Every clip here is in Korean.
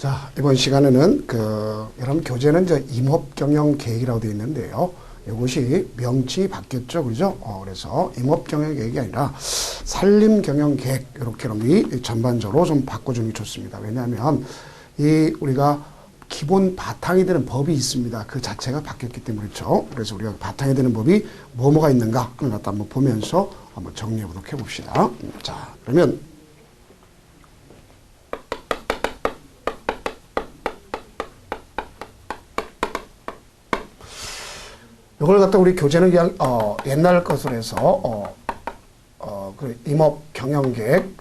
자, 이번 시간에는 여러분 교재는 임업경영계획이라고 되어 있는데요. 이것이 명칭이 바뀌었죠. 그죠? 그래서 임업경영계획이 아니라 산림경영계획, 이렇게 여러분이 전반적으로 좀 바꿔주는 게 좋습니다. 왜냐하면 우리가 기본 바탕이 되는 법이 있습니다. 그 자체가 바뀌었기 때문에 그렇죠. 그래서 우리가 바탕이 되는 법이 뭐가 있는가 하는 것도 한번 보면서 한번 정리해 보도록 해봅시다. 자, 그러면 이걸 갖다 우리 교재는 그냥 옛날 것으로 해서 그 임업경영계획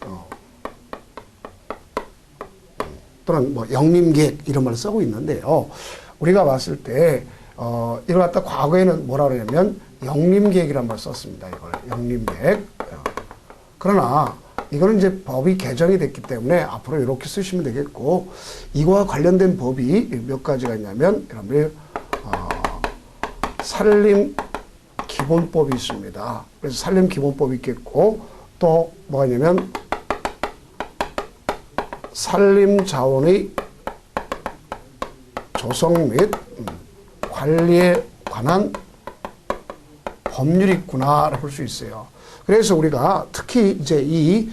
또는 뭐 영림계획 이런 말을 쓰고 있는데요. 우리가 봤을 때 이걸 갖다 과거에는 뭐라 그러냐면 영림계획이란 말을 썼습니다. 이걸 영림계획. 그러나 이거는 이제 법이 개정이 됐기 때문에 앞으로 이렇게 쓰시면 되겠고, 이거와 관련된 법이 몇 가지가 있냐면 여러분들 산림기본법이 있습니다. 그래서 산림기본법이 있겠고, 또 뭐가 있냐면 산림자원의 조성 및 관리에 관한 법률이 있구나라고 볼 수 있어요. 그래서 우리가 특히 이제 이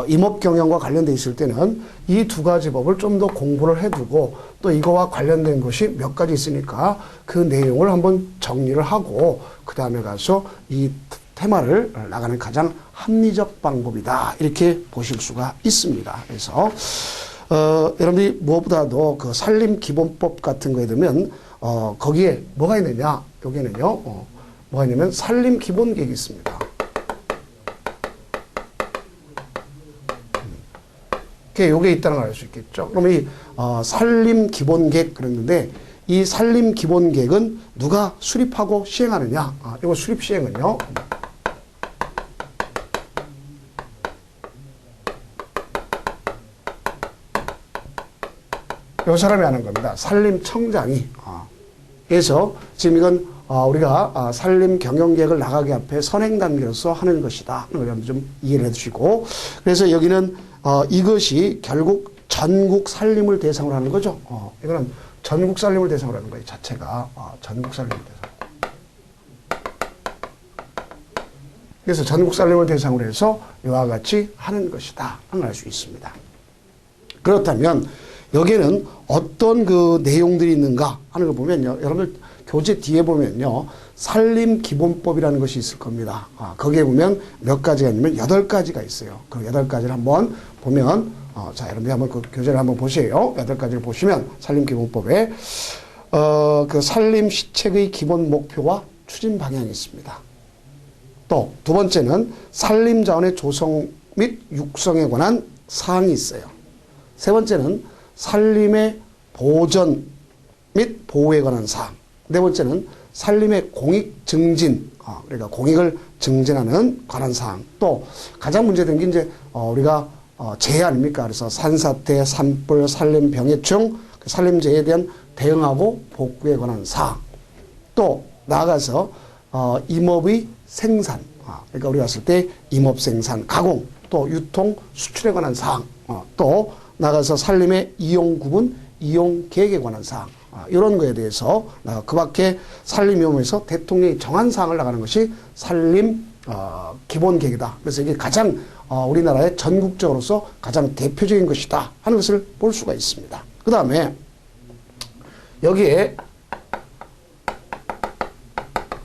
임업경영과 관련돼 있을 때는 이 두 가지 법을 좀 더 공부를 해두고, 또 이거와 관련된 것이 몇 가지 있으니까 그 내용을 한번 정리를 하고 그 다음에 가서 이 테마를 나가는 가장 합리적 방법이다, 이렇게 보실 수가 있습니다. 그래서 여러분들이 무엇보다도 그 산림기본법 같은 거에 들면 거기에 뭐가 있느냐, 여기는요 뭐가 있냐면 산림기본계획이 있습니다. 요게 있다는 걸 알 수 있겠죠. 그러면 이 산림기본계획 그랬는데, 이 산림기본계획은 누가 수립하고 시행하느냐? 이거 수립 시행은요, 요 사람이 하는 겁니다. 산림청장이. 그래서 지금 이건 우리가 산림경영계획을 나가기 앞에 선행 단계로서 하는 것이다. 이걸 좀 이해를 해주시고, 그래서 여기는 이것이 결국 전국 산림을 대상으로 하는 거죠. 이거는 전국 산림을 대상으로 하는 거예요. 자체가 전국 산림을 대상으로. 그래서 전국 산림을 대상으로 해서 이와 같이 하는 것이다 하는 걸 알 수 있습니다. 그렇다면 여기에는 어떤 그 내용들이 있는가 하는 걸 보면요, 여러분들 교재 뒤에 보면요, 산림기본법이라는 것이 있을 겁니다. 거기에 보면 몇 가지가 있냐면 8가지가 있어요. 그 8가지를 한번 보면, 자, 여러분들 한번 그 교재를 한번 보세요. 8가지를 보시면 산림기본법에 그 산림시책의 기본 목표와 추진 방향이 있습니다. 또 두 번째는 산림자원의 조성 및 육성에 관한 사항이 있어요. 세 번째는 산림의 보전 및 보호에 관한 사항. 네 번째는 산림의 공익 증진, 그러니까 공익을 증진하는 관한 사항. 또 가장 문제된 게 이제 우리가 재해 아닙니까? 그래서 산사태, 산불, 산림병해충, 산림재해에 대한 대응하고 복구에 관한 사항. 또 나아가서 임업의 생산, 그러니까 우리가 봤을 때 임업 생산, 가공, 또 유통, 수출에 관한 사항. 또 나가서 산림의 이용 구분, 이용 계획에 관한 사항. 이런 거에 대해서 그 밖에 산림위험에서 대통령이 정한 사항을 나가는 것이 산림 기본계획이다. 그래서 이게 가장 우리나라의 전국적으로서 가장 대표적인 것이다 하는 것을 볼 수가 있습니다. 그 다음에 여기에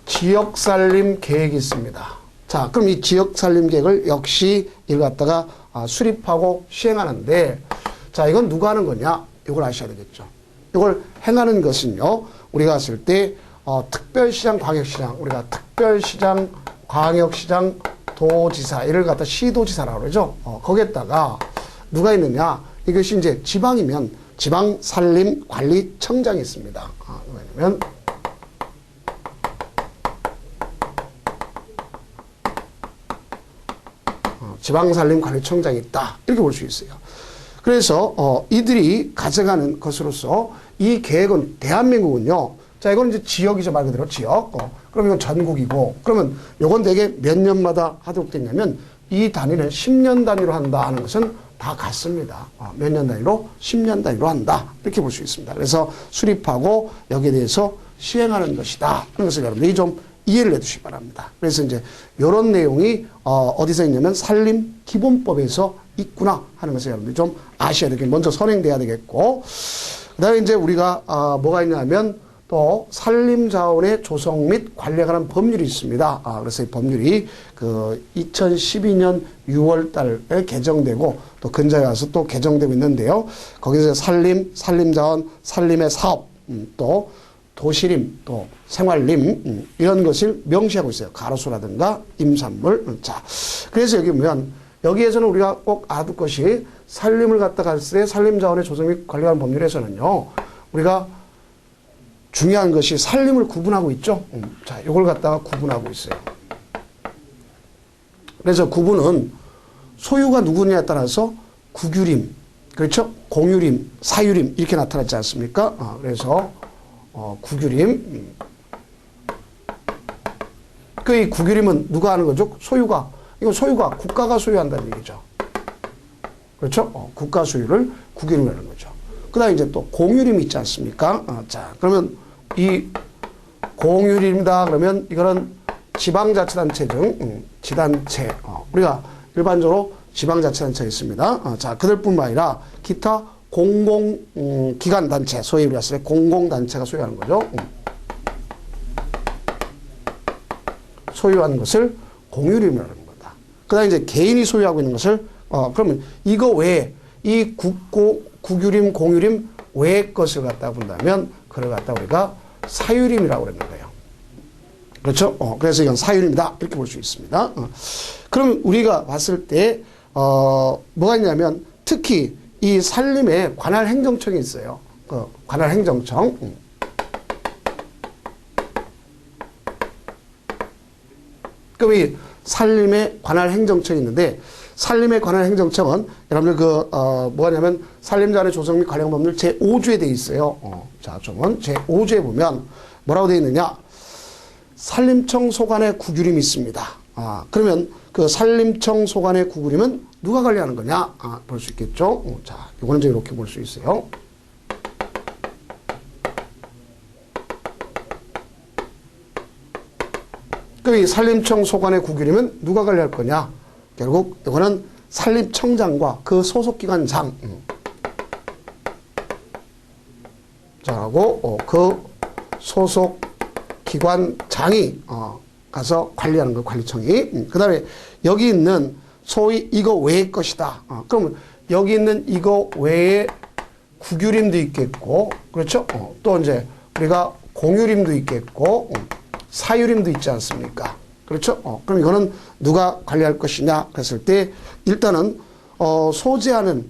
지역산림계획이 있습니다. 자, 그럼 이 지역산림계획을 역시 이걸 갖다가 수립하고 시행하는데, 자, 이건 누가 하는 거냐? 이걸 아셔야 되겠죠. 이걸 행하는 것은요, 우리가 봤을 때 특별시장, 광역시장, 우리가 특별시장, 광역시장, 도지사, 이를 갖다 시도지사라고 그러죠. 거기에다가 누가 있느냐? 이것이 이제 지방이면 지방산림관리청장이 있습니다. 왜냐면 지방산림관리청장이 있다, 이렇게 볼 수 있어요. 그래서 이들이 가져가는 것으로서 이 계획은 대한민국은요, 자, 이건 이제 지역이죠. 말 그대로 지역. 그럼 이건 전국이고, 그러면 요건 대개 몇 년마다 하도록 됐냐면 이 단위는 10년 단위로 한다 하는 것은 다 같습니다. 몇 년 단위로? 10년 단위로 한다. 이렇게 볼 수 있습니다. 그래서 수립하고 여기에 대해서 시행하는 것이다 하는 것을 여러분들이 좀 이해를 해두시기 바랍니다. 그래서 이제 이런 내용이 어디서 있냐면 산림기본법에서 있구나 하는 것을 여러분들이 좀 아셔야 되겠고, 먼저 선행돼야 되겠고, 그 다음에 이제 우리가 뭐가 있냐면 또 산림자원의 조성 및 관리에 관한 법률이 있습니다. 그래서 이 법률이 그 2012년 6월 달에 개정되고 또 근자에 와서 또 개정되고 있는데요. 거기서 산림자원, 산림의 사업, 또 도시림, 또 생활림, 이런 것을 명시하고 있어요. 가로수라든가 임산물. 자, 그래서 여기 보면 여기에서는 우리가 꼭 알아둘 것이 산림을 갖다가 할 때 산림자원의 조성 및 관리에 관한 법률에서는요, 우리가 중요한 것이 산림을 구분하고 있죠. 자, 이걸 갖다가 구분하고 있어요. 그래서 구분은 소유가 누구냐에 따라서 국유림, 그렇죠? 공유림, 사유림 이렇게 나타났지 않습니까? 그래서 국유림. 이 국유림은 누가 하는 거죠? 소유가. 이건 소유가 국가가 소유한다는 얘기죠. 그렇죠? 국가 소유를 국유림이라는 거죠. 그 다음에 이제 또 공유림이 있지 않습니까? 자, 그러면 이 공유림이다 그러면 이거는 지방자치단체 중 지단체, 우리가 일반적으로 지방자치단체가 있습니다. 자, 그들뿐만 아니라 기타 공공기관 단체, 소위 우리가 쓸 때 공공단체가 소유하는 거죠. 소유하는 것을 공유림이라는 거다. 그 다음에 이제 개인이 소유하고 있는 것을 그러면 이거 외에 이 국유림, 공유림 외의 것을 갖다 본다면 그걸 갖다 우리가 사유림이라고 그러는 거예요. 그렇죠? 그래서 이건 사유림이다 이렇게 볼 수 있습니다. 그럼 우리가 봤을 때 뭐가 있냐면 특히 이 산림에 관할 행정청이 있어요. 관할 행정청. 그럼 이 산림에 관할 행정청이 있는데 산림에 관한 행정청은 여러분들 뭐냐면 산림자원의 조성 및 관련 법률 제5조에 되어 있어요. 자, 좀은 제5조에 보면 뭐라고 되어 있느냐? 산림청 소관의 국유림이 있습니다. 그러면 그 산림청 소관의 국유림은 누가 관리하는 거냐? 볼 수 있겠죠. 자, 이거는 이제 이렇게 볼 수 있어요. 그 이 산림청 소관의 국유림은 누가 관리할 거냐? 결국 이거는 산림청장과 그 소속기관장, 자하고 그 소속기관장이 가서 관리하는 거, 관리청이. 그 다음에 여기 있는 소위 이거 외의 것이다. 그러면 여기 있는 이거 외에 국유림도 있겠고, 그렇죠? 또 이제 우리가 공유림도 있겠고, 사유림도 있지 않습니까? 그렇죠? 그럼 이거는 누가 관리할 것이냐 그랬을 때 일단은 소재하는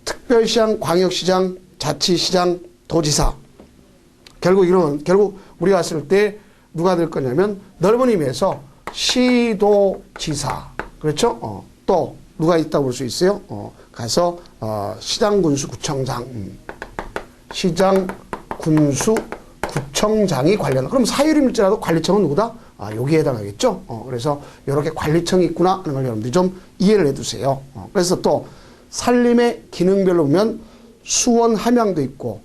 특별시장, 광역시장, 자치시장, 도지사, 결국 우리가 봤을 때 누가 될 거냐면 넓은 의미에서 시도지사, 그렇죠? 또 누가 있다고 볼 수 있어요? 가서 시장, 군수, 구청장, 시장, 군수, 구청장이 관련. 그럼 사유림일지라도 관리청은 누구다? 여기에 해당하겠죠. 그래서 이렇게 관리청이 있구나 하는 걸 여러분들이 좀 이해를 해두세요. 그래서 또 산림의 기능별로 보면 수원 함양도 있고,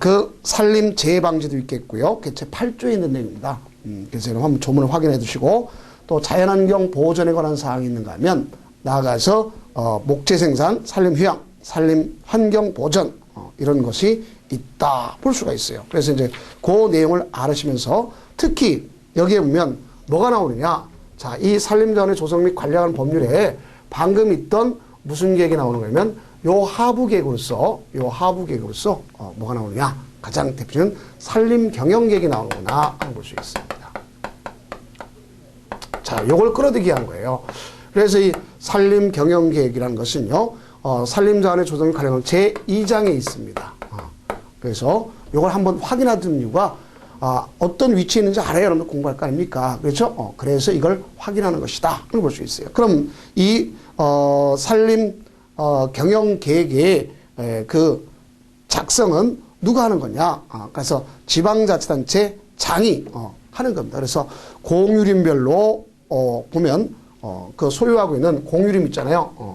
그 산림 재해 방지도 있겠고요. 제 8조에 있는 내용입니다. 그래서 여러분 한번 조문을 확인해 두시고, 또 자연환경 보호전에 관한 사항이 있는가 하면 나아가서 목재 생산, 산림 휴양, 산림 환경 보전 이런 것이 있다 볼 수가 있어요. 그래서 이제 그 내용을 알으시면서 특히 여기에 보면 뭐가 나오느냐? 자, 이 산림자원의 조성 및 관리하는 법률에 방금 있던 무슨 계획이 나오는 거냐면 요 하부 계획으로서 뭐가 나오느냐? 가장 대표적인 산림 경영 계획이 나오는구나 하는 볼 수 있습니다. 자, 요걸 끌어들이기 위한 거예요. 그래서 이 산림 경영 계획이라는 것은요, 산림자원의 조성 및 관리하는 제2장에 있습니다. 그래서 이걸 한번 확인하던 이유가 어떤 위치에 있는지 알아야 여러분들 공부할 거 아닙니까? 그렇죠? 그래서 이걸 확인하는 것이다. 볼 수 있어요. 그럼 이 산림 경영 계획의 그 작성은 누가 하는 거냐? 그래서 지방자치단체 장이 하는 겁니다. 그래서 공유림별로 보면 그 소유하고 있는 공유림 있잖아요.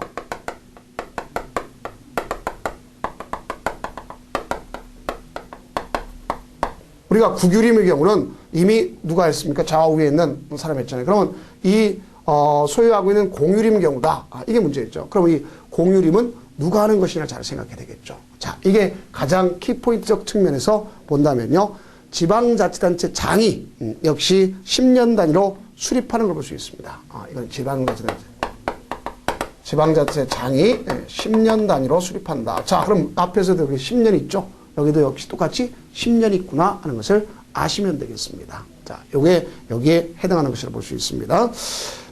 우리가 국유림의 경우는 이미 누가 했습니까? 좌우에 있는 사람이 했잖아요. 그러면 이 소유하고 있는 공유림의 경우다. 이게 문제였죠. 그럼 이 공유림은 누가 하는 것이냐 잘 생각해야 되겠죠. 자, 이게 가장 키포인트적 측면에서 본다면요. 지방자치단체 장이 역시 10년 단위로 수립하는 걸 볼 수 있습니다. 이건 지방자치단체 장이 10년 단위로 수립한다. 자, 그럼 앞에서도 여기 10년 있죠? 여기도 역시 똑같이 10년 있구나 하는 것을 아시면 되겠습니다. 자, 요게 여기에 해당하는 것이라 볼 수 있습니다.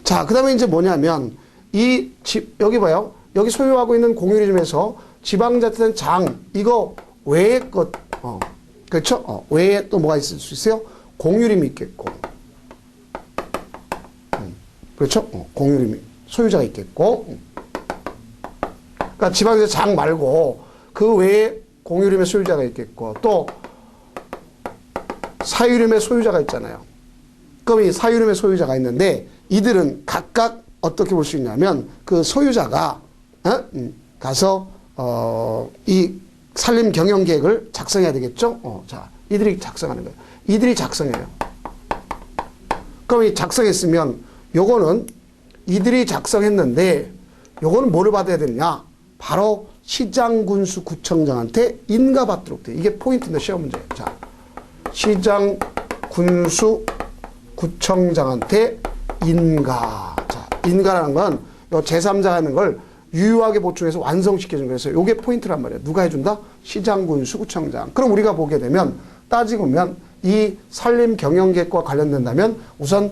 자, 그 다음에 이제 뭐냐면 여기 봐요. 여기 소유하고 있는 공유림에서 지방자치단체 장, 이거 외의 것, 그렇죠? 외에 또 뭐가 있을 수 있어요? 공유림이 있겠고, 그렇죠? 공유림이 소유자가 있겠고, 그러니까 지방자치단체 장 말고 그 외에 공유림의 소유자가 있겠고, 또 사유림의 소유자가 있잖아요. 그럼 이 사유림의 소유자가 있는데 이들은 각각 어떻게 볼 수 있냐면 그 소유자가 가서 이 산림 경영 계획을 작성해야 되겠죠. 자, 이들이 작성하는 거예요. 이들이 작성해요. 그럼 이 작성했으면 요거는 이들이 작성했는데 요거는 뭐를 받아야 되느냐? 바로 시장, 군수, 구청장한테 인가받도록 돼. 이게 포인트인데 시험 문제예요. 자, 시장, 군수, 구청장한테 인가. 자, 인가라는 건 요 제3자가 하는 걸 유효하게 보충해서 완성시켜준 거예요. 그래서 요게 포인트란 말이에요. 누가 해준다? 시장, 군수, 구청장. 그럼 우리가 보게 되면 따지고 보면 이 산림 경영계획과 관련된다면 우선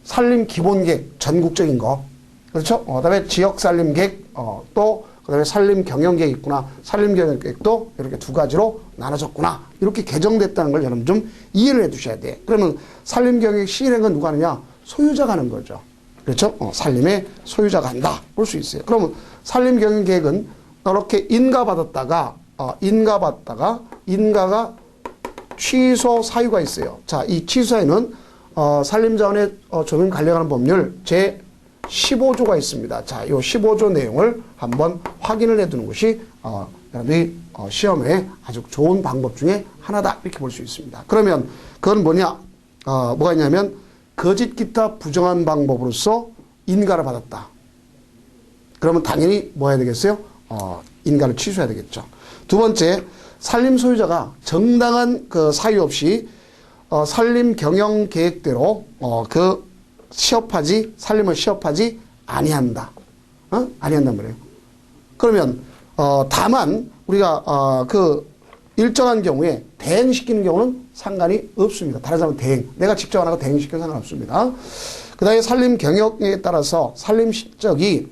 산림 기본계획 전국적인 거. 그렇죠? 그다음에 지역 산림 계획, 또 그다음에 산림 경영 계획 있구나. 산림 경영 계획도 이렇게 두 가지로 나눠졌구나. 이렇게 개정됐다는 걸 여러분 좀 이해를 해 두셔야 돼. 그러면 산림 경영 시행은 누가 하느냐? 소유자가 하는 거죠. 그렇죠? 산림의 소유자가 한다. 볼 수 있어요. 그러면 산림 경영 계획은 이렇게 인가받았다가 인가가 취소 사유가 있어요. 자, 이 취소 사유는 산림자원의 조명 관리하는 법률 제 15조가 있습니다. 자, 이 15조 내용을 한번 확인을 해두는 것이 여러분이 시험에 아주 좋은 방법 중에 하나다 이렇게 볼 수 있습니다. 그러면 그건 뭐냐? 뭐가 있냐면 거짓 기타 부정한 방법으로서 인가를 받았다. 그러면 당연히 뭐 해야 되겠어요? 인가를 취소해야 되겠죠. 두 번째, 산림 소유자가 정당한 그 사유 없이 산림 경영 계획대로 산림을 시업하지 아니한다. 아니한단 말이에요. 그러면 다만 우리가 그 일정한 경우에 대행시키는 경우는 상관이 없습니다. 다른 사람은 내가 직접 안 하고 대행시키는 상관없습니다. 그 다음에 산림 경영에 따라서 산림 실적이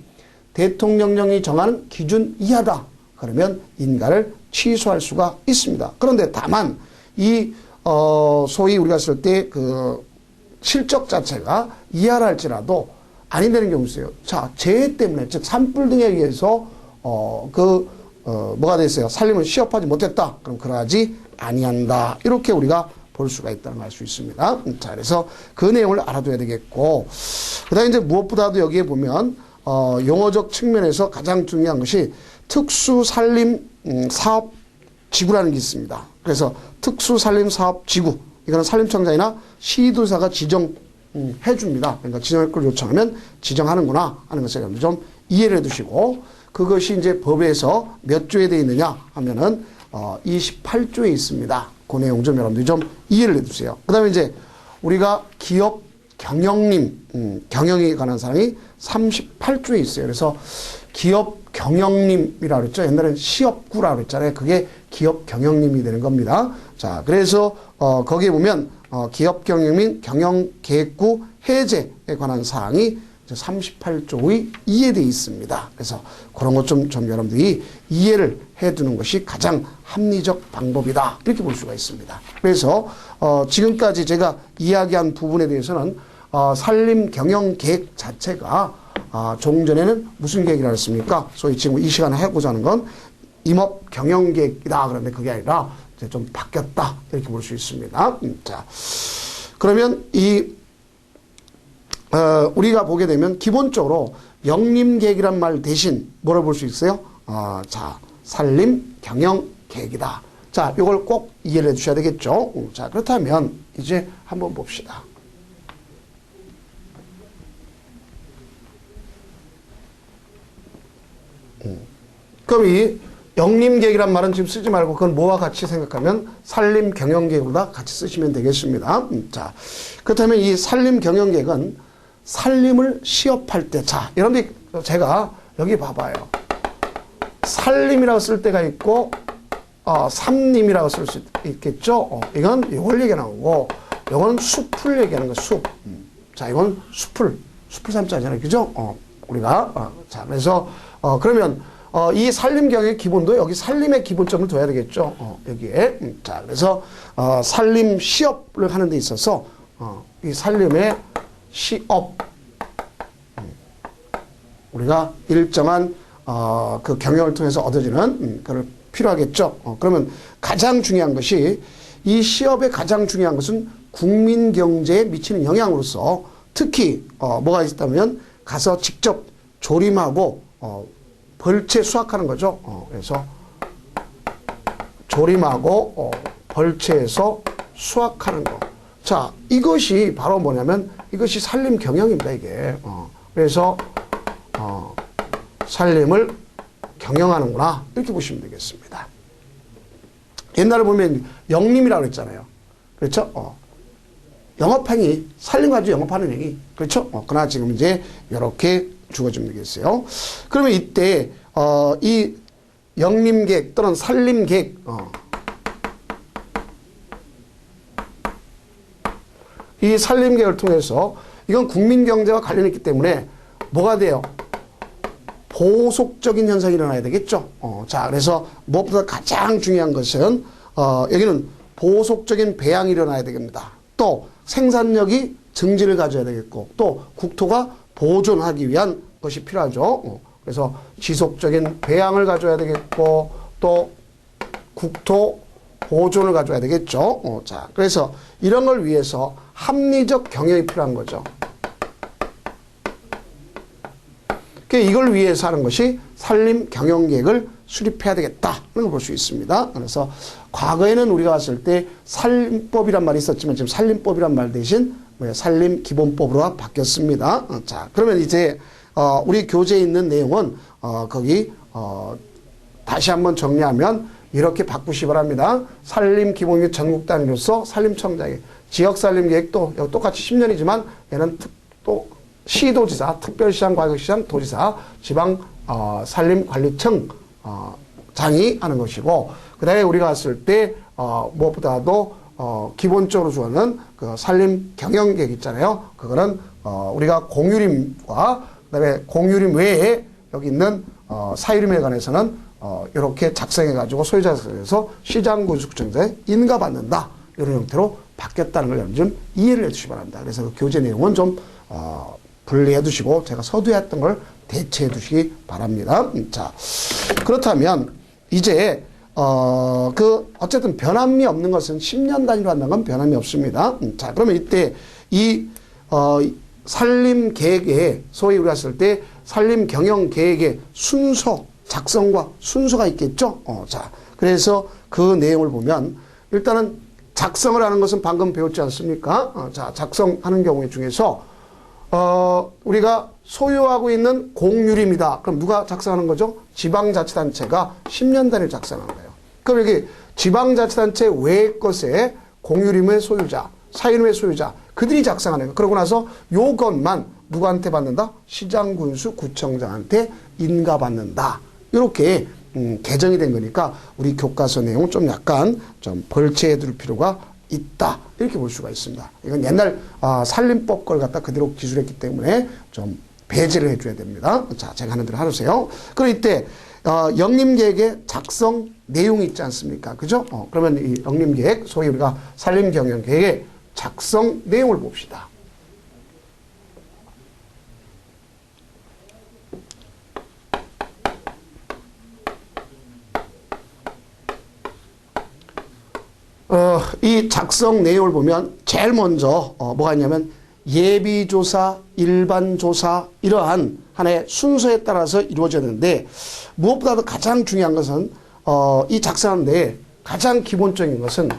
대통령령이 정하는 기준 이하다. 그러면 인가를 취소할 수가 있습니다. 그런데 다만 이 소위 우리가 쓸 때 그 실적 자체가 이하라 할지라도 아니되는 경우 있어요. 자, 재해 때문에 즉 산불 등에 의해서 뭐가 됐어요? 산림을 시업하지 못했다. 그럼 그러하지 아니한다. 이렇게 우리가 볼 수가 있다는 걸 알 수 있습니다. 자, 그래서 그 내용을 알아둬야 되겠고, 그다음에 이제 무엇보다도 여기에 보면 용어적 측면에서 가장 중요한 것이 특수산림 사업지구라는 게 있습니다. 그래서 특수산림사업지구, 이거는 산림청장이나 시도사가 지정해 줍니다. 그러니까 지정할 걸 요청하면 지정하는구나 하는 것을 여러분 좀 이해를 해두시고, 그것이 이제 법에서 몇 조에 되어 있느냐 하면은 28조에 있습니다. 그 내용 좀 여러분들이 좀 이해를 해두세요. 그 다음에 이제 우리가 기업 경영님, 경영에 관한 사항이 38조에 있어요. 그래서 기업 경영님이라고 그랬죠. 옛날에는 시업구라고 그랬잖아요. 그게 기업 경영님이 되는 겁니다. 자, 그래서 거기에 보면 기업 경영민 경영계획구 해제에 관한 사항이 38조의 이해되어 있습니다. 그래서 그런 것 좀 여러분들이 이해를 해두는 것이 가장 합리적 방법이다. 이렇게 볼 수가 있습니다. 그래서 지금까지 제가 이야기한 부분에 대해서는 산림 경영 계획 자체가 종전에는 무슨 계획이라고 했습니까? 소위 지금 이 시간에 하고자 하는 건 임업 경영 계획이다. 그런데 그게 아니라 이제 좀 바뀌었다. 이렇게 볼 수 있습니다. 자, 그러면 이 우리가 보게 되면 기본적으로 영림계획이란 말 대신 뭐라 볼 수 있어요? 자, 산림 경영 계획이다. 자, 이걸 꼭 이해를 해 주셔야 되겠죠. 자, 그렇다면 이제 한번 봅시다. 그럼 이 영림계획이란 말은 지금 쓰지 말고 그건 뭐와 같이 생각하면 산림경영계획보다 같이 쓰시면 되겠습니다. 자, 그렇다면 이 산림경영계획은 산림을 시업할 때, 자, 여러분들 제가 여기 봐봐요. 산림이라고 쓸 때가 있고, 삼림이라고 쓸 수 있겠죠. 이건 이걸 얘기하는 거고, 이건 숲을 얘기하는 거, 숲. 자, 이건 숲을 삼자잖아요, 그죠? 우리가 자, 그래서 그러면 이 산림 경영의 기본도 여기 산림의 기본점을 둬야 되겠죠. 여기에. 자, 그래서 산림 시업을 하는 데 있어서 이 산림의 시업 우리가 일정한 그 경영을 통해서 얻어지는 그걸 필요하겠죠. 그러면 가장 중요한 것이 이 시업의 가장 중요한 것은 국민 경제에 미치는 영향으로서 특히 뭐가 있다면 가서 직접 조림하고 벌채 수확하는 거죠. 그래서 조림하고 벌채에서 수확하는 거. 자, 이것이 바로 뭐냐면 이것이 산림 경영입니다, 이게. 그래서 산림을 경영하는구나 이렇게 보시면 되겠습니다. 옛날에 보면 영림이라고 그랬잖아요. 그렇죠? 영업행위, 산림 가지고 영업하는 행위. 그렇죠? 그러나 지금 이제 이렇게 주어지면 되겠어요. 그러면 이때 이 영림계획 또는 산림계획 이 산림계획을 통해서 이건 국민경제와 관련이 있기 때문에 뭐가 돼요? 보속적인 현상이 일어나야 되겠죠. 자, 그래서 무엇보다 가장 중요한 것은 여기는 보속적인 배양이 일어나야 됩니다. 또 생산력이 증진을 가져야 되겠고 또 국토가 보존하기 위한 것이 필요하죠. 그래서 지속적인 배양을 가져야 되겠고 또 국토 보존을 가져야 되겠죠. 자, 그래서 이런 걸 위해서 합리적 경영이 필요한 거죠. 이걸 위해서 하는 것이 산림 경영계획을 수립해야 되겠다는 걸 볼 수 있습니다. 그래서 과거에는 우리가 봤을 때 산림법이란 말이 있었지만 지금 산림법이란 말 대신 산림기본법으로 바뀌었습니다. 자, 그러면 이제 우리 교재에 있는 내용은 거기 다시 한번 정리하면 이렇게 바꾸시 바랍니다. 산림기본계획 전국 단위로서 산림청장이 지역산림계획도 똑같이 10년이지만 얘는 또 시도지사, 특별시장, 과격시장, 도지사, 지방 산림관리청 장이 하는 것이고 그 다음에 우리가 봤을 때 무엇보다도 기본적으로 주어는 그 산림 경영계획 있잖아요. 그거는 우리가 공유림과 그 다음에 공유림 외에 여기 있는 사유림에 관해서는 이렇게 작성해가지고 소유자에서 시장군수구청장에 인가받는다. 이런 형태로 바뀌었다는 걸 여러분 좀 이해를 해주시기 바랍니다. 그래서 그 교재 내용은 좀 분리해 두시고 제가 서두에 했던 걸 대체해 두시기 바랍니다. 자, 그렇다면 이제 어쨌든 변함이 없는 것은 10년 단위로 한다는 건 변함이 없습니다. 자, 그러면 이때 이 산림 계획에 소위 우리가 쓸 때 산림 경영 계획의 순서 작성과 순서가 있겠죠. 자, 그래서 그 내용을 보면 일단은 작성을 하는 것은 방금 배웠지 않습니까? 자, 작성하는 경우에 중에서 우리가 소유하고 있는 공유림이다. 그럼 누가 작성하는 거죠? 지방자치단체가 10년 단위를 작성하는 거예요. 그럼 여기 지방자치단체 외의 것에 공유림의 소유자, 사유림의 소유자, 그들이 작성하는 거예요. 그러고 나서 요것만 누구한테 받는다? 시장군수 구청장한테 인가받는다. 이렇게 개정이 된 거니까 우리 교과서 내용 좀 약간 좀 벌채해 둘 필요가 있다. 이렇게 볼 수가 있습니다. 이건 옛날 산림법 걸 갖다 그대로 기술했기 때문에 좀 배제를 해줘야 됩니다. 자, 제가 하는 대로 하세요. 그럼 이때 영림계획의 작성 내용이 있지 않습니까? 그죠? 그러면 이 영림계획, 소위 우리가 산림경영계획의 작성 내용을 봅시다. 이 작성 내용을 보면 제일 먼저 뭐가 있냐면 예비조사, 일반조사 이러한 하나의 순서에 따라서 이루어졌는데 무엇보다도 가장 중요한 것은 이 작성하는데 가장 기본적인 것은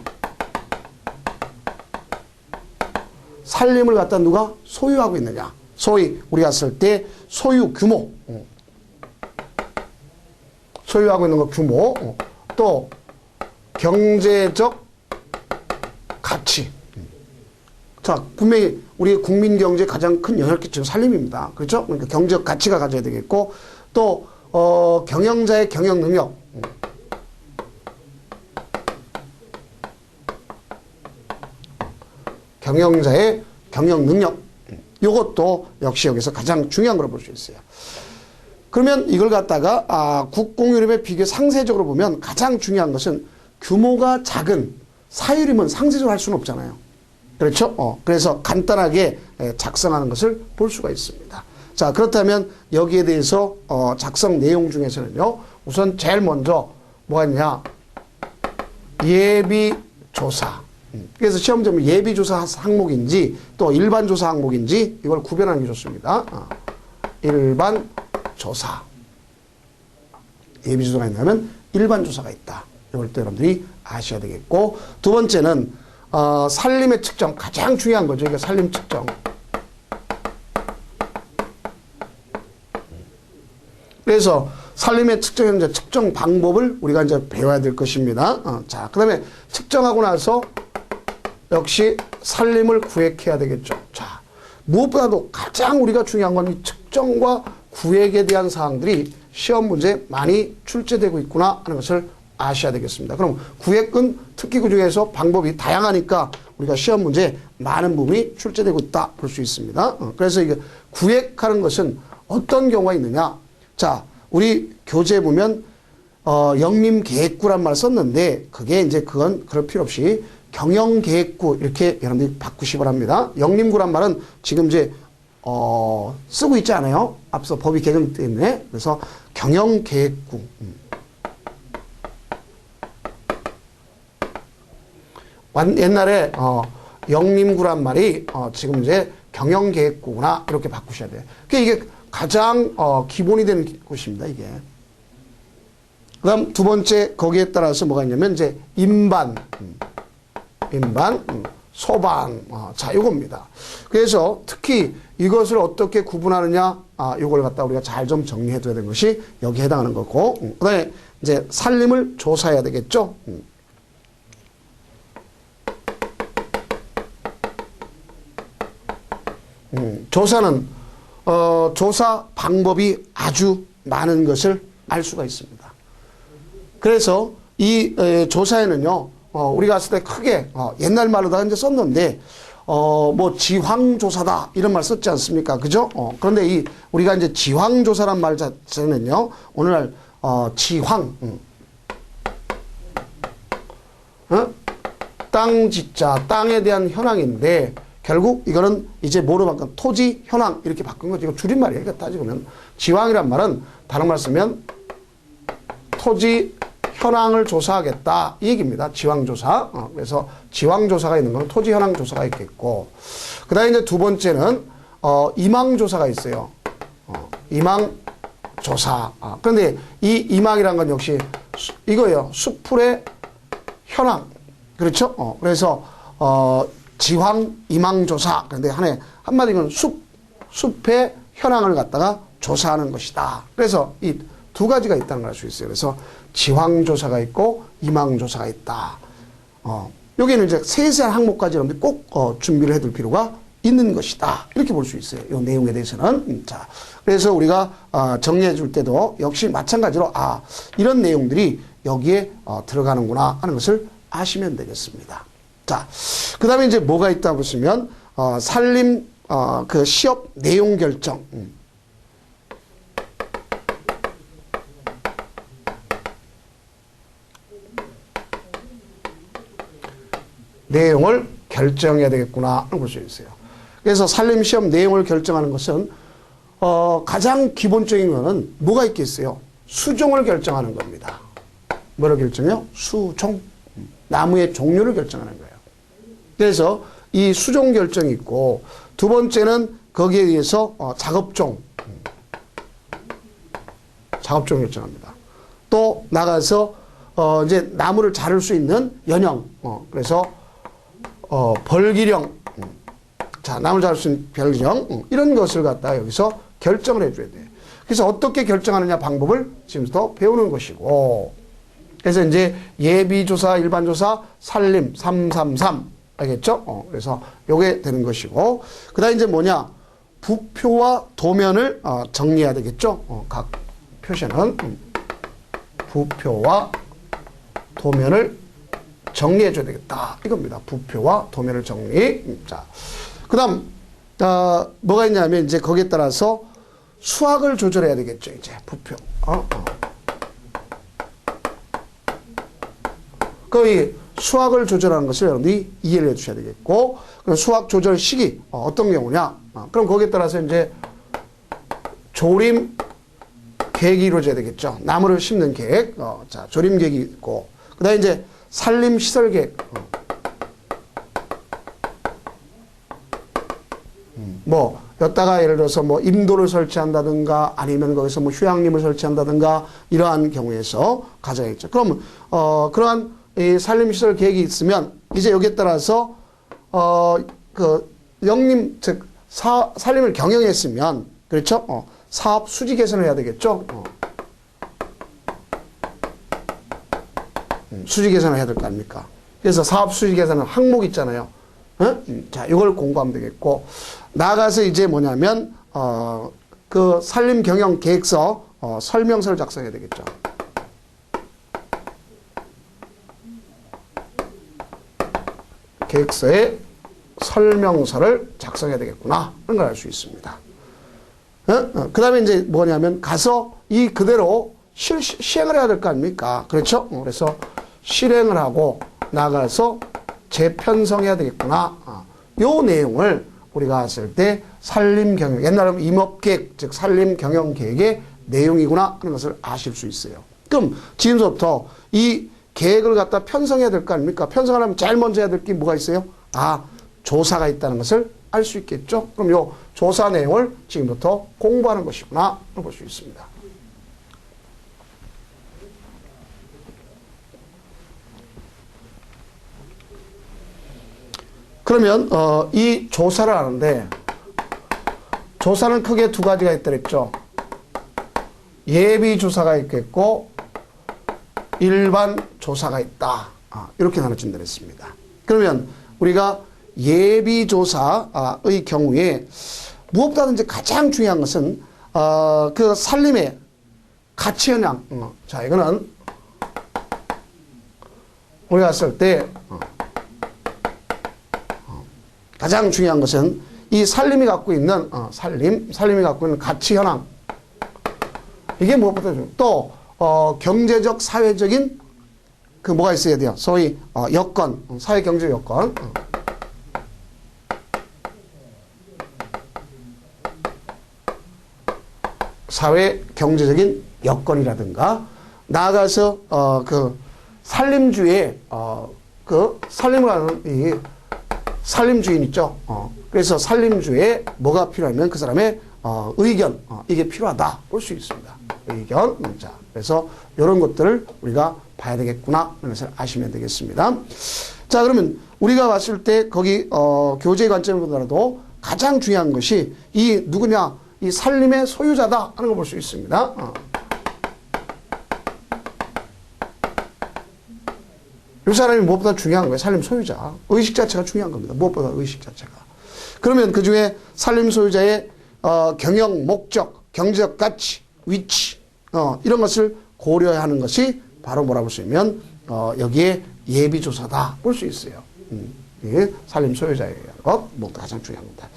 살림을 갖다 누가 소유하고 있느냐. 소위 우리가 쓸 때 소유 규모, 소유하고 있는 것 규모, 또 경제적 가치. 자, 분명히 우리 국민 경제에 가장 큰 영향을 끼치는 살림입니다. 그렇죠? 그러니까 경제적 가치가 가져야 되겠고, 또 경영자의 경영 능력. 경영자의 경영 능력. 이것도 역시 여기서 가장 중요한 걸 볼 수 있어요. 그러면 이걸 갖다가 국공유림의 비교 상세적으로 보면 가장 중요한 것은 규모가 작은 사유림은 상세적으로 할 수는 없잖아요. 그렇죠? 그래서 간단하게 작성하는 것을 볼 수가 있습니다. 자, 그렇다면 여기에 대해서 작성 내용 중에서는요. 우선 제일 먼저 뭐가 있냐? 예비조사. 그래서 시험점은 예비조사 항목인지 또 일반조사 항목인지 이걸 구별하는 게 좋습니다. 일반조사. 예비조사가 있냐면 일반조사가 있다. 이걸 또 여러분들이 아셔야 되겠고, 두 번째는 살림의 측정. 가장 중요한 거죠. 이게 살림 측정. 그래서 살림의 측정, 이제 측정 방법을 우리가 이제 배워야 될 것입니다. 자, 그 다음에 측정하고 나서 역시 살림을 구획해야 되겠죠. 자, 무엇보다도 가장 우리가 중요한 건 이 측정과 구획에 대한 사항들이 시험 문제에 많이 출제되고 있구나 하는 것을 아셔야 되겠습니다. 그럼 구획은 특히 그 중에서 방법이 다양하니까 우리가 시험 문제에 많은 부분이 출제되고 있다 볼 수 있습니다. 그래서 이게 구획하는 것은 어떤 경우가 있느냐. 자, 우리 교재에 보면 영림계획구란 말을 썼는데 그게 이제 그건 그럴 필요 없이 경영계획구 이렇게 여러분들이 바꾸시 바랍니다. 영림구란 말은 지금 이제 쓰고 있지 않아요? 앞서 법이 개정 때문에. 그래서 경영계획구. 옛날에 영림구란 말이 지금 이제 경영계획구구나 이렇게 바꾸셔야 돼요. 이게 가장 기본이 되는 곳입니다. 이게. 그다음 두 번째 거기에 따라서 뭐가 있냐면 이제 인반, 소방, 자, 요겁니다. 그래서 특히 이것을 어떻게 구분하느냐, 요걸 갖다 우리가 잘 좀 정리해 둬야 되는 것이 여기에 해당하는 거고, 그 다음에 이제 살림을 조사해야 되겠죠. 조사는, 조사 방법이 아주 많은 것을 알 수가 있습니다. 그래서 이 조사에는요, 우리가 했을 때 크게 옛날 말로다가 이제 썼는데 뭐 지황조사다 이런 말 썼지 않습니까? 그죠? 그런데 우리가 이제 지황조사란 말 자체는요, 오늘날 지황, 땅 지자, 땅에 대한 현황인데 결국 이거는 이제 뭐로 바꾼 토지 현황 이렇게 바꾼 거죠. 이거 줄임말이에요. 이거 따지면 지황이란 말은 다른 말 쓰면 토지 현황을 조사하겠다 이 얘기입니다. 지황조사. 그래서 지황조사가 있는 건 토지 현황 조사가 있겠고, 그 다음에 이제 두 번째는 이망조사가 있어요. 이망조사. 그런데 이 이망이란 건 역시 이거예요. 수풀의 현황. 그렇죠? 그래서 지황 이망조사. 그런데 한마디면 숲의 현황을 갖다가 조사하는 것이다. 그래서 이 두 가지가 있다는 걸 알 수 있어요. 그래서 지황조사가 있고 이망조사가 있다. 여기는 이제 세세한 항목까지 여러분들이 꼭 준비를 해둘 필요가 있는 것이다. 이렇게 볼 수 있어요. 이 내용에 대해서는. 자, 그래서 우리가 정리해 줄 때도 역시 마찬가지로 이런 내용들이 여기에 들어가는구나 하는 것을 아시면 되겠습니다. 자, 그 다음에 이제 뭐가 있다 보시면 살림 그 시업 내용 결정. 내용을 결정해야 되겠구나 볼 수 있어요. 그래서 살림시험 내용을 결정하는 것은 가장 기본적인 거는 뭐가 있겠어요? 수종을 결정하는 겁니다. 뭐를 결정해요? 수종. 나무의 종류를 결정하는 거예요. 그래서 이 수종 결정이 있고, 두 두 번째는 거기에 의해서 작업종 결정합니다. 또 나가서 이제 나무를 자를 수 있는 연형, 그래서 벌기령, 자 나무를 자를 수 있는 벌기령 이런 것을 갖다가 여기서 결정을 해줘야 돼. 그래서 어떻게 결정하느냐 방법을 지금부터 배우는 것이고, 그래서 이제 예비조사, 일반조사, 산림 333 알겠죠? 그래서 요게 되는 것이고, 그 다음에 이제 뭐냐, 부표와 도면을 정리해야 되겠죠? 각 표시는 부표와 도면을 정리해 줘야 되겠다 이겁니다. 부표와 도면을 정리. 자, 그 다음 뭐가 있냐면 이제 거기에 따라서 수학을 조절해야 되겠죠. 이제 부표. 그 수학을 조절하는 것을 여러분들이 이해를 해 주셔야 되겠고, 그럼 수학 조절 시기 어떤 경우냐? 그럼 거기에 따라서 이제 조림 계획이 이루어져야 되겠죠. 나무를 심는 계획. 자, 조림 계획이 있고, 그다음에 이제 산림 시설 계획. 뭐 여기다가 예를 들어서 뭐 임도를 설치한다든가 아니면 거기서 뭐 휴양림을 설치한다든가 이러한 경우에서 가져야겠죠. 그러면 그러한 이 산림 시설 계획이 있으면 이제 여기에 따라서 그 영림 즉 산림을 경영했으면 그렇죠. 사업 수지 개선을 해야 되겠죠. 수지 개선을 해야 될 거 아닙니까? 그래서 사업 수지 개선은 항목 있잖아요. 자, 이걸 공부하면 되겠고, 나가서 이제 뭐냐면 그 산림 경영 계획서 설명서를 작성해야 되겠죠. 계획서에 설명서를 작성해야 되겠구나 하는 걸 알 수 있습니다. 그 다음에 이제 뭐냐면 가서 이 그대로 시행을 해야 될 거 아닙니까? 그렇죠? 그래서 실행을 하고 나가서 재편성해야 되겠구나. 요 내용을 우리가 했을 때 산림 경영, 옛날에 임업계획, 즉 산림 경영 계획의 내용이구나 하는 것을 아실 수 있어요. 그럼 지금부터 이 계획을 갖다 편성해야 될 거 아닙니까? 편성하려면 제일 먼저 해야 될 게 뭐가 있어요? 조사가 있다는 것을 알 수 있겠죠? 그럼 요 조사 내용을 지금부터 공부하는 것이구나 볼 수 있습니다. 그러면 이 조사를 하는데 조사는 크게 두 가지가 있더랬죠. 예비 조사가 있겠고 일반 조사가 있다. 이렇게 나눠진다 했습니다. 그러면 우리가 예비 조사의 경우에 무엇보다도 가장 중요한 것은 그 산림의 가치 현황. 자, 이거는 우리가 했을 때 가장 중요한 것은 이 산림이 갖고 있는 산림이 갖고 있는 가치 현황. 이게 무엇보다 또 경제적 사회적인 그 뭐가 있어야 돼요. 소위 여건, 사회 경제 여건. 사회 경제적인 여건이라든가 나아가서 그 산림주의 그 산림을 하는 이 산림주인 있죠. 그래서 산림주에 뭐가 필요하면 그 사람의 의견 이게 필요하다 볼 수 있습니다. 의견. 자, 그래서 이런 것들을 우리가 봐야 되겠구나 하는 것을 아시면 되겠습니다. 자, 그러면 우리가 봤을 때 거기 교재 관점보다도 가장 중요한 것이 이 누구냐, 이 산림의 소유자다 하는 걸 볼 수 있습니다. 이 사람이 무엇보다 중요한 거예요. 산림 소유자. 의식 자체가 중요한 겁니다. 무엇보다 의식 자체가. 그러면 그 중에 산림 소유자의 경영 목적, 경제적 가치, 위치 이런 것을 고려해야 하는 것이 바로 뭐라고 볼 수 있으면 여기에 예비조사다 볼 수 있어요. 이게 산림 소유자의 것, 뭐가 가장 중요한 겁니다.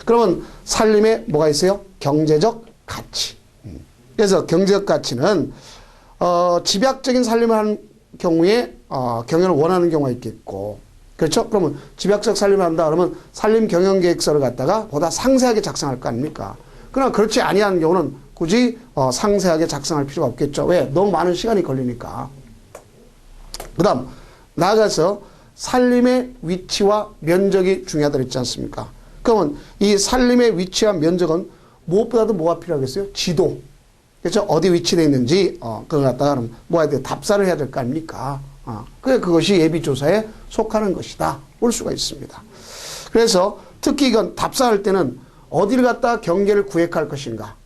그러면 산림에 뭐가 있어요? 경제적 가치. 그래서 경제적 가치는 집약적인 산림을 하는 경우에 경영을 원하는 경우가 있겠고, 그렇죠? 그러면 집약적 산림을 한다 그러면 산림 경영 계획서를 갖다가 보다 상세하게 작성할 거 아닙니까? 그러나 그렇지 아니하는 경우는 굳이 상세하게 작성할 필요가 없겠죠. 왜? 너무 많은 시간이 걸리니까. 그 다음 나아가서 산림의 위치와 면적이 중요하다 그랬지 않습니까? 그러면 이 산림에 위치한 면적은 무엇보다도 뭐가 필요하겠어요? 지도. 그렇죠? 어디 위치되어 있는지, 그걸 갖다가 그럼 뭐 해야 돼? 답사를 해야 될 거 아닙니까? 그것이 예비조사에 속하는 것이다. 볼 수가 있습니다. 그래서 특히 이건 답사할 때는 어디를 갖다가 경계를 구획할 것인가,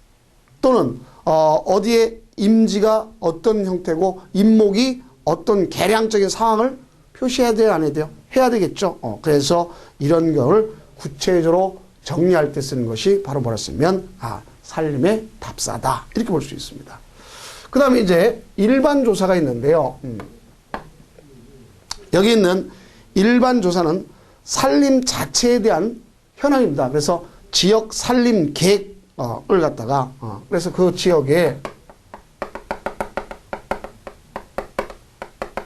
또는 어디에 임지가 어떤 형태고 임목이 어떤 계량적인 상황을 표시해야 돼요, 안 해야 돼요? 해야 되겠죠. 그래서 이런 걸 구체적으로 정리할 때 쓰는 것이 바로 뭐라 쓰면 산림의 답사다, 이렇게 볼 수 있습니다. 그 다음에 이제 일반 조사가 있는데요. 여기 있는 일반 조사는 산림 자체에 대한 현황입니다. 그래서 지역 산림 계획을 갖다가 그래서 그 지역에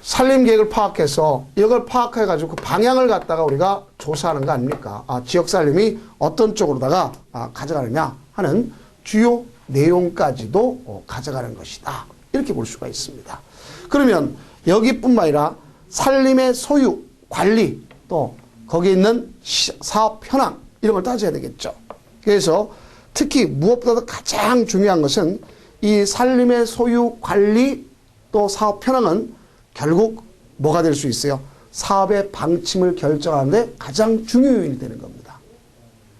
산림 계획을 파악해서 이걸 파악해 가지고 그 방향을 갖다가 우리가 조사하는 거 아닙니까? 지역 산림이 어떤 쪽으로다가 가져가느냐 하는 주요 내용까지도 가져가는 것이다, 이렇게 볼 수가 있습니다. 그러면 여기뿐만 아니라 산림의 소유, 관리, 또 거기에 있는 사업 현황, 이런 걸 따져야 되겠죠. 그래서 특히 무엇보다도 가장 중요한 것은 이 산림의 소유, 관리, 또 사업 현황은 결국 뭐가 될 수 있어요? 사업의 방침을 결정하는데 가장 중요 요인이 되는 겁니다.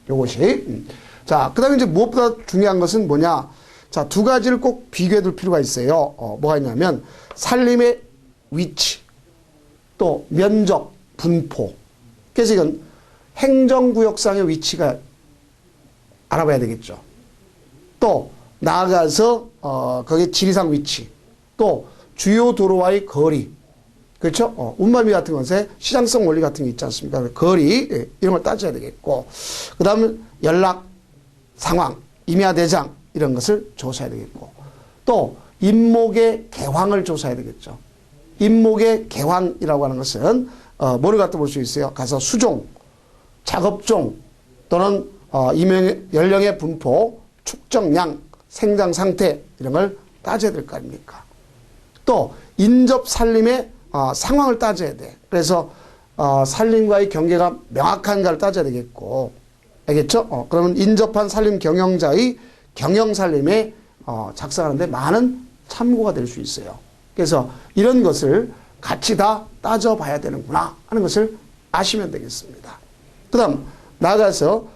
요것이. 자, 그 다음에 이제 무엇보다 중요한 것은 뭐냐? 자, 두 가지를 꼭 비교해 둘 필요가 있어요. 뭐가 있냐면 산림의 위치, 또 면적, 분포. 그래서 이건 행정구역상의 위치가 알아봐야 되겠죠. 또 나아가서 거기에 지리상 위치, 또 주요 도로와의 거리, 그렇죠? 운반비 같은 것에 시장성 원리 같은 게 있지 않습니까? 거리, 이런 걸 따져야 되겠고, 그 다음에 연락 상황, 임야 대장, 이런 것을 조사해야 되겠고, 또 임목의 개황을 조사해야 되겠죠. 임목의 개황이라고 하는 것은 뭐를 갖다 볼 수 있어요? 가서 수종, 작업종, 또는 연령의 분포, 축적량, 생장 상태, 이런 걸 따져야 될 거 아닙니까? 또 인접 산림의 상황을 따져야 돼. 그래서 산림과의 경계가 명확한가를 따져야 되겠고, 알겠죠? 그러면 인접한 산림 경영자의 경영산림에 작성하는데 많은 참고가 될 수 있어요. 그래서 이런 것을 같이 다 따져봐야 되는구나 하는 것을 아시면 되겠습니다. 그 다음 나아가서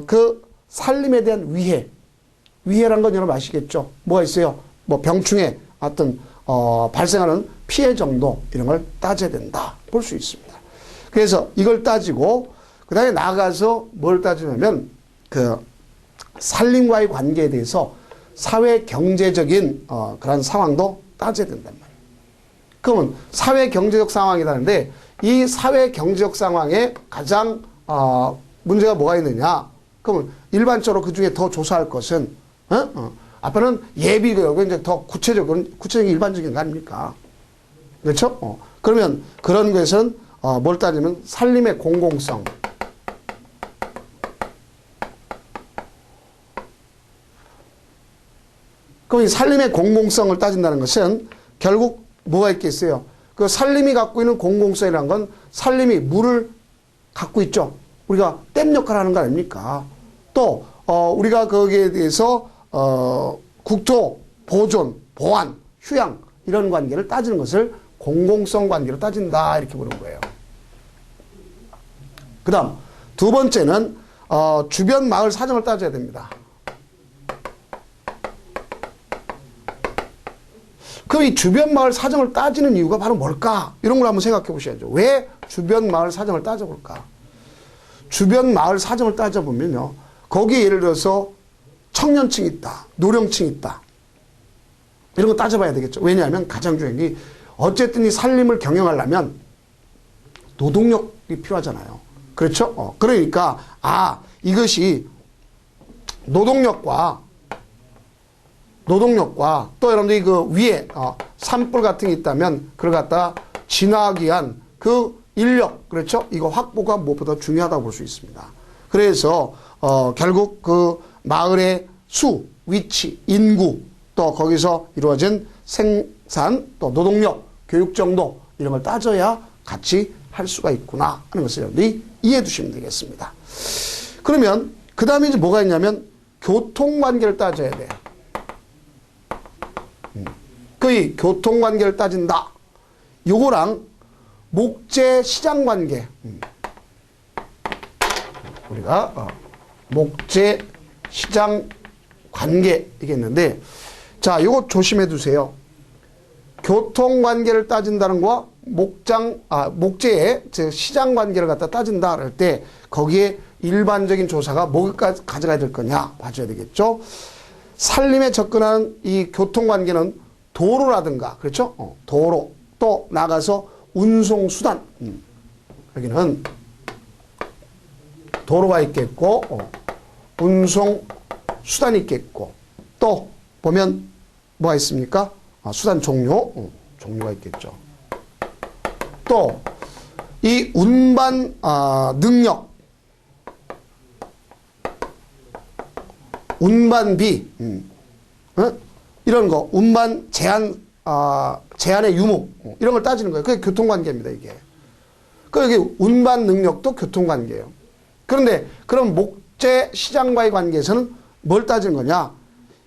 그 산림에 대한 위해란 건 여러분 아시겠죠? 뭐가 있어요? 뭐 병충해, 어떤 발생하는 피해 정도, 이런 걸 따져야 된다 볼 수 있습니다. 그래서 이걸 따지고 그 다음에 나아가서 뭘 따지냐면 그 산림과의 관계에 대해서 사회 경제적인 그런 상황도 따져야 된단 말이에요. 그러면 사회 경제적 상황이라는데 이 사회 경제적 상황에 가장 문제가 뭐가 있느냐? 그러면 일반적으로 그 중에 더 조사할 것은 앞에는 예비고요. 이제 더 구체적인 일반적인 거 아닙니까? 그렇죠? 그러면 그런 것은 뭘 따지면 산림의 공공성. 그럼 이 산림의 공공성을 따진다는 것은 결국 뭐가 있겠어요? 그 산림이 갖고 있는 공공성이라는 건 산림이 물을 갖고 있죠. 우리가 댐 역할을 하는 거 아닙니까? 또 우리가 거기에 대해서 국토, 보존, 보안, 휴양, 이런 관계를 따지는 것을 공공성 관계로 따진다, 이렇게 보는 거예요. 그 다음 두 번째는 주변 마을 사정을 따져야 됩니다. 그럼 이 주변 마을 사정을 따지는 이유가 바로 뭘까? 이런 걸 한번 생각해 보셔야죠. 왜 주변 마을 사정을 따져볼까? 주변 마을 사정을 따져보면요, 거기에 예를 들어서 청년층이 있다, 노령층이 있다, 이런 거 따져봐야 되겠죠. 왜냐하면 가장 중요한 게 어쨌든 이 산림을 경영하려면 노동력이 필요하잖아요. 그렇죠? 그러니까 이것이 노동력과 또 여러분들이 그 위에 산불 같은 게 있다면 그걸 갖다 진화하기 위한 그 인력, 그렇죠? 이거 확보가 무엇보다 중요하다고 볼 수 있습니다. 그래서 결국 그 마을의 수, 위치, 인구, 또 거기서 이루어진 생산, 또 노동력, 교육 정도, 이런 걸 따져야 같이 할 수가 있구나 하는 것을 여러분들이 이해해 두시면 되겠습니다. 그러면 그 다음에 이제 뭐가 있냐면 교통관계를 따져야 돼. 그 교통관계를 따진다. 요거랑 목재 시장관계. 우리가 목재 시장관계 이게 있는데, 자, 요거 조심해 두세요. 교통관계를 따진다는 거와 목재의 시장관계를 갖다 따진다 할 때 거기에 일반적인 조사가 뭐가 가져가야 될 거냐 봐줘야 되겠죠. 산림에 접근하는 이 교통관계는 도로라든가, 그렇죠? 도로, 또 나가서 운송수단, 여기는 도로가 있겠고, 운송수단이 있겠고, 또 보면 뭐가 있습니까? 수단 종류가 있겠죠. 또 이 운반 능력, 운반비, 이런 거, 운반 제한의 유무, 이런 걸 따지는 거예요. 그게 교통관계입니다, 이게. 여기 운반 능력도 교통관계예요. 그런데 그럼 목재 시장과의 관계에서는 뭘 따지는 거냐?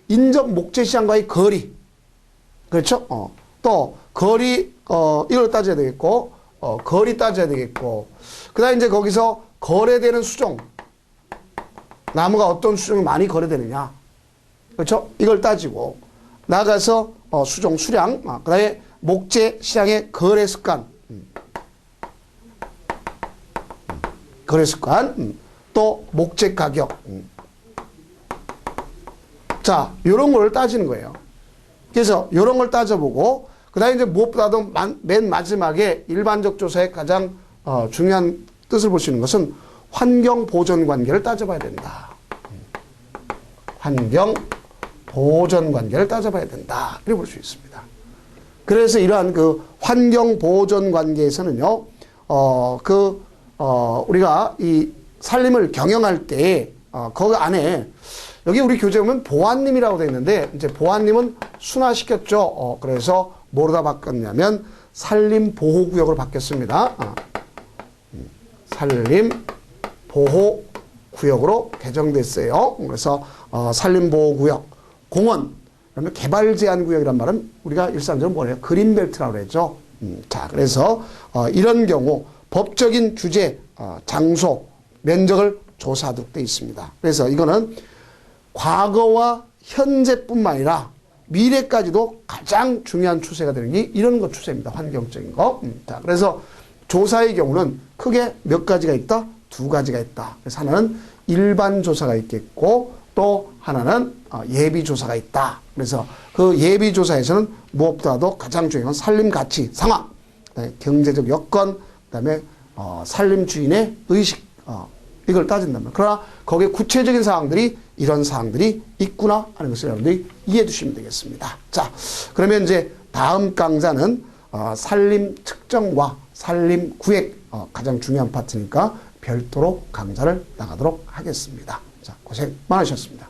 인접 목재 시장과의 거리. 그렇죠? 또 거리, 이걸 따져야 되겠고, 거리 따져야 되겠고, 그 다음에 이제 거기서 거래되는 수종. 나무가 어떤 수종이 많이 거래되느냐. 그렇죠? 이걸 따지고, 나가서 수종, 수량, 그 다음에 목재 시장의 거래 습관, 거래 습관, 또 목재 가격. 자, 요런 걸 따지는 거예요. 그래서 요런 걸 따져보고, 그 다음에 이제 무엇보다도 맨 마지막에 일반적 조사의 가장 중요한 뜻을 볼 수 있는 것은 환경 보존 관계를 따져봐야 된다. 환경 보존 관계를 따져봐야 된다. 이렇게 볼 수 있습니다. 그래서 이러한 그 환경 보존 관계에서는요, 우리가 이 산림을 경영할 때, 거기 안에, 여기 우리 교재에 보면 보안님이라고 되어 있는데, 이제 보안님은 순화시켰죠. 그래서 뭐로다 바꿨냐면, 산림보호구역으로 바뀌었습니다. 산림보호구역으로 개정됐어요. 그래서, 산림보호구역, 공원, 그러면 개발제한구역이란 말은 우리가 일상적으로 뭐래요? 그린벨트라고 그러죠. 자, 그래서, 이런 경우, 법적인 규제, 장소, 면적을 조사하도록 되어 있습니다. 그래서 이거는 과거와 현재뿐만 아니라 미래까지도 가장 중요한 추세가 되는 게 이런 거 추세입니다. 환경적인 거. 자, 그래서 조사의 경우는 크게 몇 가지가 있다? 두 가지가 있다. 그래서 하나는 일반 조사가 있겠고 또 하나는 예비 조사가 있다. 그래서 그 예비 조사에서는 무엇보다도 가장 중요한 건 산림 가치, 상황, 그다음에 경제적 여건, 그다음에 산림 주인의 의식, 이걸 따진다면. 그러나 거기에 구체적인 사항들이 이런 사항들이 있구나 하는 것을 여러분들이 이해해 주시면 되겠습니다. 자, 그러면 이제 다음 강좌는 산림 측정과 산림 구획, 가장 중요한 파트니까 별도로 강좌를 나가도록 하겠습니다. 자, 고생 많으셨습니다.